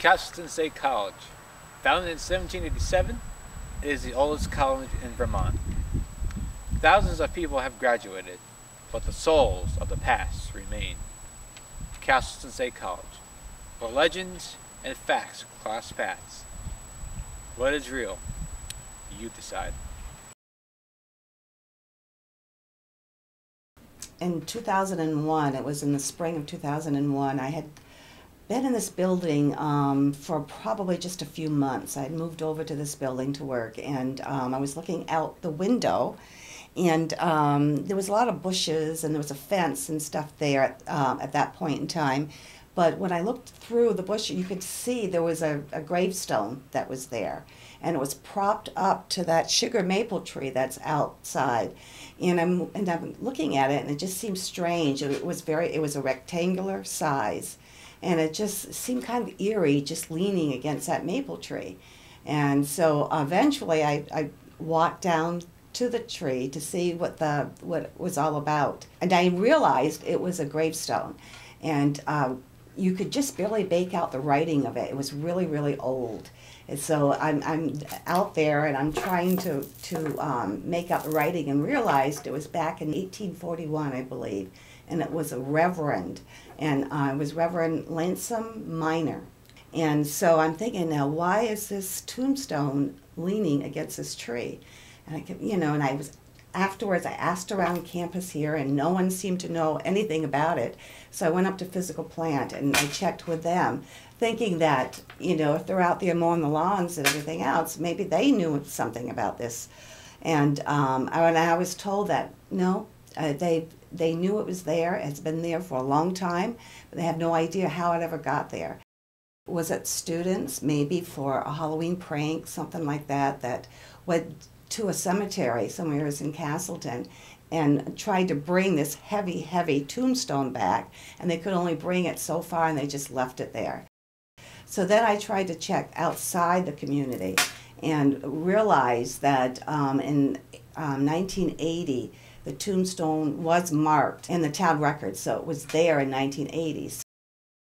Castleton State College. Founded in 1787, it is the oldest college in Vermont. Thousands of people have graduated, but the souls of the past remain. Castleton State College, where legends and facts cross paths. What is real? You decide. In 2001, it was in the spring of 2001, I had been in this building for probably just a few months. I had moved over to this building to work, and I was looking out the window, and there was a lot of bushes, and there was a fence and stuff there at that point in time. But when I looked through the bush, you could see there was a gravestone that was there, and it was propped up to that sugar maple tree that's outside. And I'm looking at it, and it just seemed strange. It was a rectangular size, and it just seemed kind of eerie, just leaning against that maple tree. And so eventually, I walked down to the tree to see what it was all about, and I realized it was a gravestone, and you could just barely make out the writing of it. It was really, really old. And so I'm out there, and I'm trying to make out the writing, and realized it was back in 1841, I believe, and it was a reverend, and it was Reverend Lansome Minor. And so I'm thinking, now, why is this tombstone leaning against this tree? And I kept, and afterwards I asked around campus here, and no one seemed to know anything about it. So I went up to physical plant, and I checked with them, thinking that, if they're out there mowing the lawns and everything else, maybe they knew something about this. And I was told that, no, they knew it was there. It's been there for a long time, but they have no idea how it ever got there. Was it students, maybe for a Halloween prank, something like that, that went to a cemetery somewhere in Castleton and tried to bring this heavy, heavy tombstone back, and they could only bring it so far, and they just left it there. So then I tried to check outside the community and realized that in 1980, the tombstone was marked in the town records, so it was there in 1980.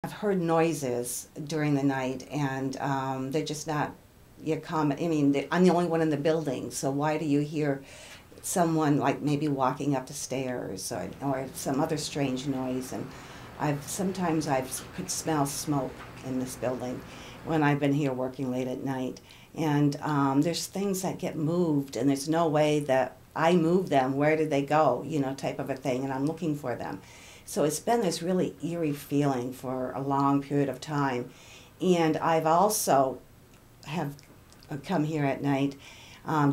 I've heard noises during the night, and they're just not common. I mean, I'm the only one in the building, so why do you hear someone like maybe walking up the stairs or some other strange noise? And sometimes I could smell smoke in this building when I've been here working late at night. And there's things that get moved, and there's no way that I move them. Where did they go? Type of a thing, and I'm looking for them. So it's been this really eerie feeling for a long period of time. And I've also have come here at night,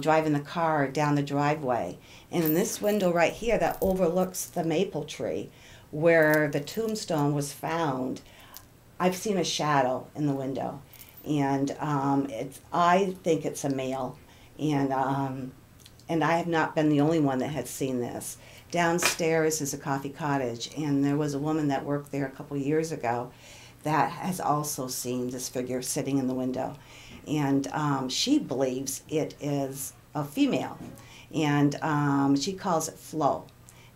driving the car down the driveway. And in this window right here that overlooks the maple tree where the tombstone was found, I've seen a shadow in the window. And I think it's a male. And I have not been the only one that has seen this. Downstairs is a coffee cottage, and there was a woman that worked there a couple years ago that has also seen this figure sitting in the window. And she believes it is a female, and she calls it Flo.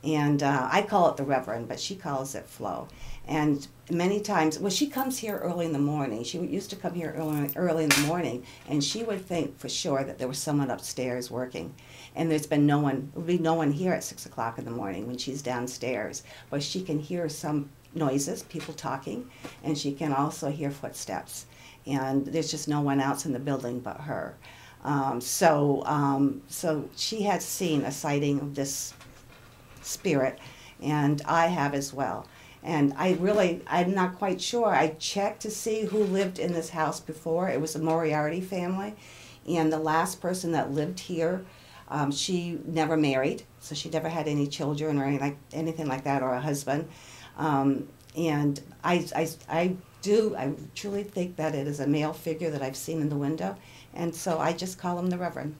And I call it the Reverend, but she calls it Flo. And many times, she comes here early in the morning. She used to come here early in the morning, and she would think for sure that there was someone upstairs working. And there's been no one, there would be no one here at 6 o'clock in the morning when she's downstairs. But she can hear some noises, people talking, and she can also hear footsteps. And there's just no one else in the building but her. So she has seen a sighting of this spirit, and I have as well. And I'm not quite sure. I checked to see who lived in this house before. It was a Moriarty family, and the last person that lived here, she never married, so she never had any children or anything like that, or a husband. And I truly think that it is a male figure that I've seen in the window, and so I just call him the Reverend.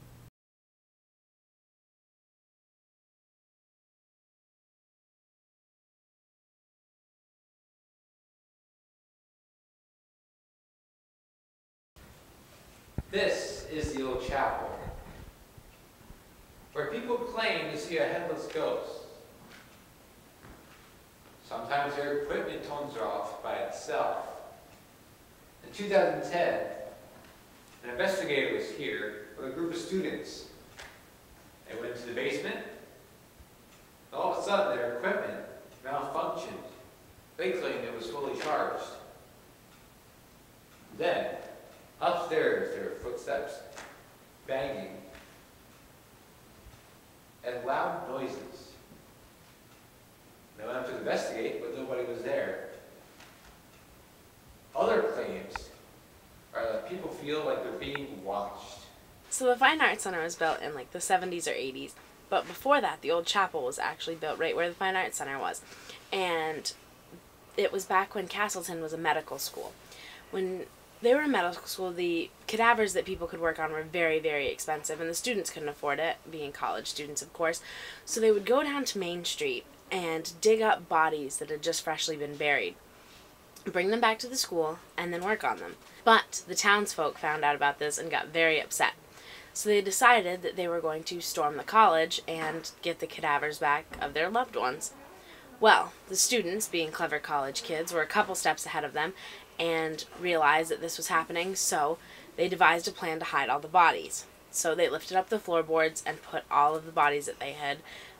This is the old chapel, where people claim to see a headless ghost. Sometimes their equipment turns off by itself, In 2010, an investigator was here with a group of students. They went to the basement, and all of a sudden their equipment malfunctioned. They claimed it was fully charged. Then, upstairs, there were footsteps, banging, and loud noises. They went up to investigate, but nobody was there. Other claims are that people feel like they're being watched. So the Fine Arts Center was built in like the 70s or 80s, but before that the old chapel was actually built right where the Fine Arts Center was. And it was back when Castleton was a medical school. When they were in medical school, the cadavers that people could work on were very, very expensive, and the students couldn't afford it, being college students, of course. So they would go down to Main Street and dig up bodies that had just freshly been buried, bring them back to the school, and then work on them. But the townsfolk found out about this and got very upset. So they decided that they were going to storm the college and get the cadavers back of their loved ones. Well, the students, being clever college kids, were a couple steps ahead of them and realized that this was happening, so they devised a plan to hide all the bodies. So they lifted up the floorboards and put all of the bodies that they had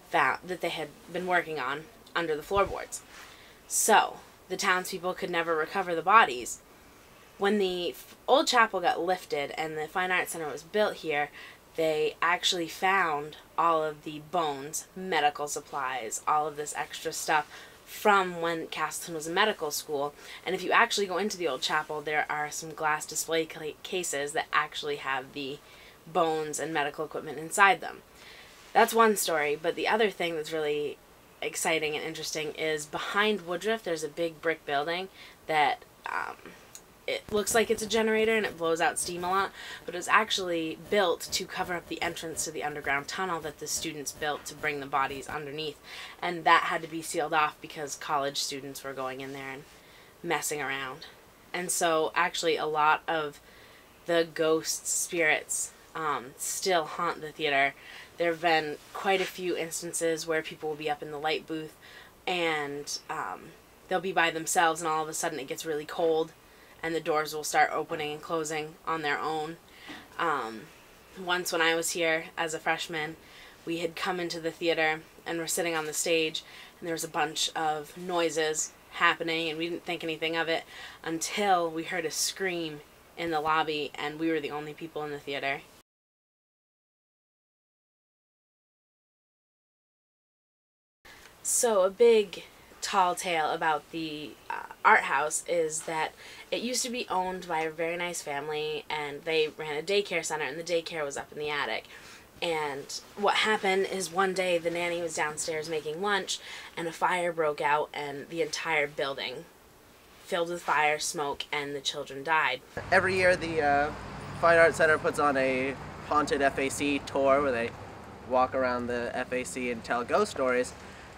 found, that they had been working on, under the floorboards. So the townspeople could never recover the bodies. When the old chapel got lifted and the Fine Arts Center was built here, they actually found all of the bones, medical supplies, all of this extra stuff from when Castleton was a medical school. And if you actually go into the old chapel, there are some glass display cases that actually have the bones and medical equipment inside them. That's one story, but the other thing that's really exciting and interesting is behind Woodruff there's a big brick building that it looks like it's a generator and it blows out steam a lot, but it was actually built to cover up the entrance to the underground tunnel that the students built to bring the bodies underneath. And that had to be sealed off because college students were going in there and messing around. And so actually a lot of the ghost spirits still haunt the theater. There have been quite a few instances where people will be up in the light booth and they'll be by themselves and all of a sudden it gets really cold and the doors will start opening and closing on their own. Once when I was here as a freshman, we had come into the theater and were sitting on the stage and there was a bunch of noises happening and we didn't think anything of it until we heard a scream in the lobby and we were the only people in the theater. So a big tall tale about the art house is that it used to be owned by a very nice family and they ran a daycare center and the daycare was up in the attic. And what happened is one day the nanny was downstairs making lunch and a fire broke out and the entire building filled with fire, smoke, and the children died. Every year the Fine Arts Center puts on a haunted FAC tour where they walk around the FAC and tell ghost stories.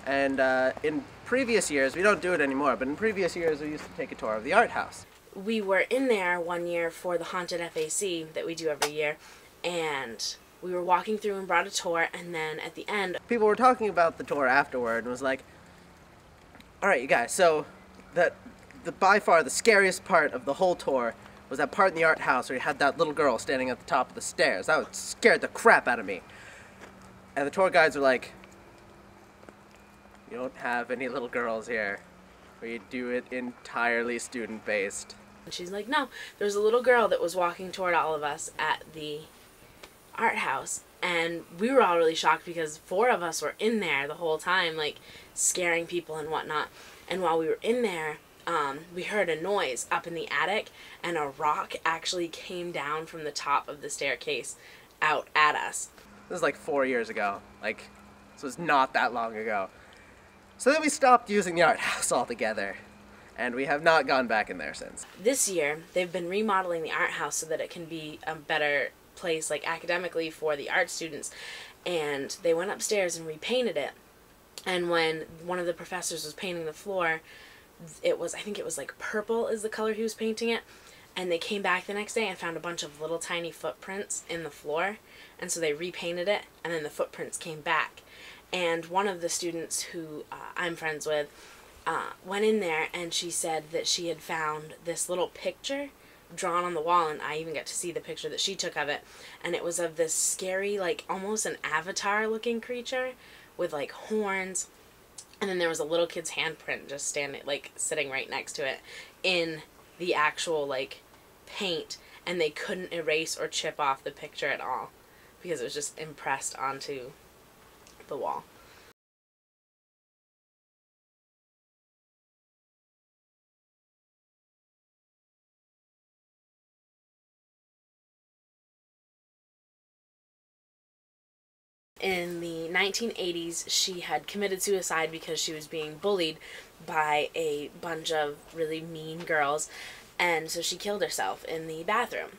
And in previous years, we don't do it anymore, but in previous years we used to take a tour of the art house. We were in there one year for the haunted FAC that we do every year, and we were walking through and brought a tour, and then at the end people were talking about the tour afterward and was like, all right, you guys, so by far the scariest part of the whole tour was that part in the art house where you had that little girl standing at the top of the stairs. That scared the crap out of me. And the tour guides were like, you don't have any little girls here. We do it entirely student-based. And she's like, no, there's a little girl that was walking toward all of us at the art house. And we were all really shocked because 4 of us were in there the whole time, like, scaring people and whatnot. And while we were in there, we heard a noise up in the attic, and a rock actually came down from the top of the staircase out at us. This was like 4 years ago. Like, this was not that long ago. So then we stopped using the art house altogether, and we have not gone back in there since. This year, they've been remodeling the art house so that it can be a better place, like academically, for the art students. And they went upstairs and repainted it. And when one of the professors was painting the floor, I think it was like purple is the color he was painting it. And they came back the next day and found a bunch of little tiny footprints in the floor. And so they repainted it, and then the footprints came back. And one of the students who I'm friends with went in there and she said that she had found this little picture drawn on the wall, and I even got to see the picture that she took of it, and it was of this scary, like almost an avatar looking creature with like horns, and then there was a little kid's handprint just standing, like sitting right next to it in the actual like paint, and they couldn't erase or chip off the picture at all because it was just impressed onto the wall. In the 1980s, she had committed suicide because she was being bullied by a bunch of really mean girls, and so she killed herself in the bathroom.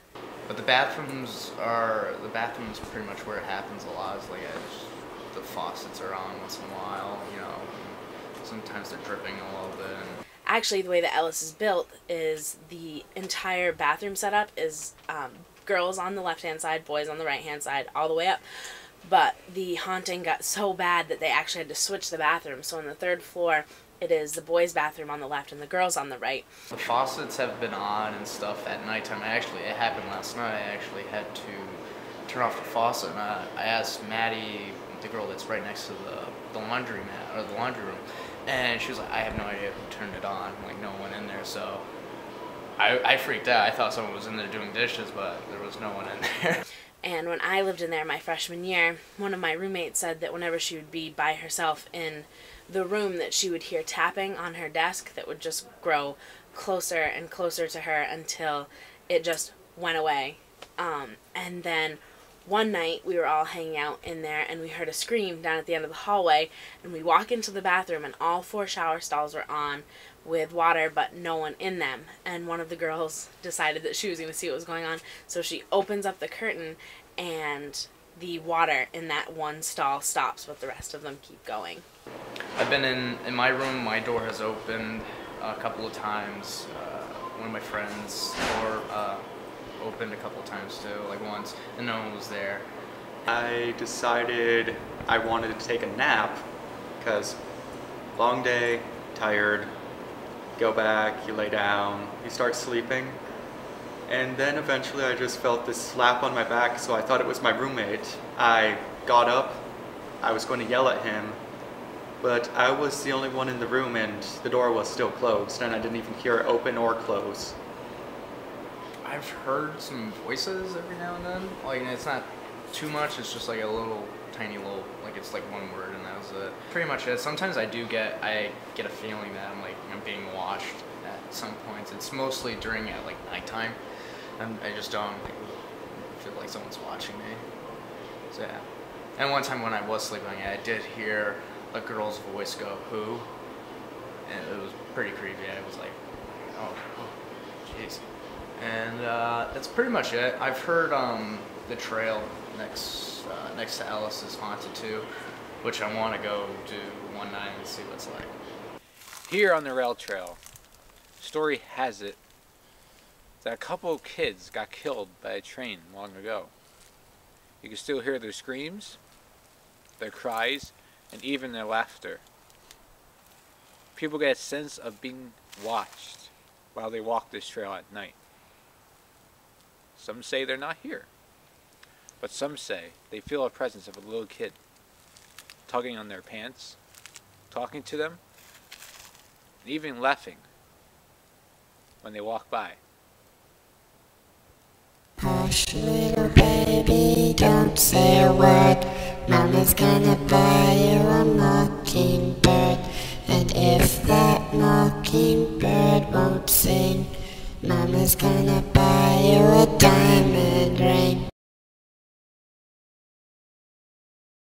But the bathrooms pretty much where it happens a lot. Is like the faucets are on once in a while, you know. Sometimes they're dripping a little bit. Actually, the way that Ellis is built is the entire bathroom setup is girls on the left-hand side, boys on the right-hand side, all the way up. But the haunting got so bad that they actually had to switch the bathroom. So on the 3rd floor, it is the boys' bathroom on the left and the girls' on the right. The faucets have been on and stuff at nighttime. It happened last night. I actually had to turn off the faucet, and I asked Maddie, the girl that's right next to the laundry mat or the laundry room, and she was like, "I have no idea who turned it on. Like no one in there." So I freaked out. I thought someone was in there doing dishes, but there was no one in there. And when I lived in there my freshman year, one of my roommates said that whenever she would be by herself in the room, that she would hear tapping on her desk that would just grow closer and closer to her until it just went away. And then one night we were all hanging out in there and we heard a scream down at the end of the hallway, and we walk into the bathroom and all 4 shower stalls were on with water but no one in them, and one of the girls decided that she was going to see what was going on, so she opens up the curtain and the water in that one stall stops, but the rest of them keep going. I've been in my room. My door has opened a couple of times. One of my friends' door opened a couple of times too, like once, and no one was there. I decided I wanted to take a nap because long day, tired, go back, you lay down, you start sleeping, and then eventually I just felt this slap on my back, so I thought it was my roommate. I got up, I was going to yell at him, but I was the only one in the room and the door was still closed and I didn't even hear it open or close. I've heard some voices every now and then. Like, it's not too much, it's just like a little tiny little, like it's like one word and that was it. Pretty much it. Sometimes I get a feeling that I'm being watched at some points. It's mostly during at like nighttime, and I just don't feel like someone's watching me. So yeah. And one time when I was sleeping, I did hear a girl's voice go, "Who?" And it was pretty creepy. I was like, oh jeez. And that's pretty much it. I've heard the trail next to Ellis is haunted too, which I want to go do one night and see what it's like. Here on the rail trail, story has it that a couple of kids got killed by a train long ago. You can still hear their screams, their cries, and even their laughter. People get a sense of being watched while they walk this trail at night. Some say they're not here, but some say they feel a presence of a little kid tugging on their pants, talking to them, and even laughing when they walk by. Hush, little baby, don't say a word. Mama's gonna buy you a mockingbird. And if that mockingbird won't sing, Mama's gonna buy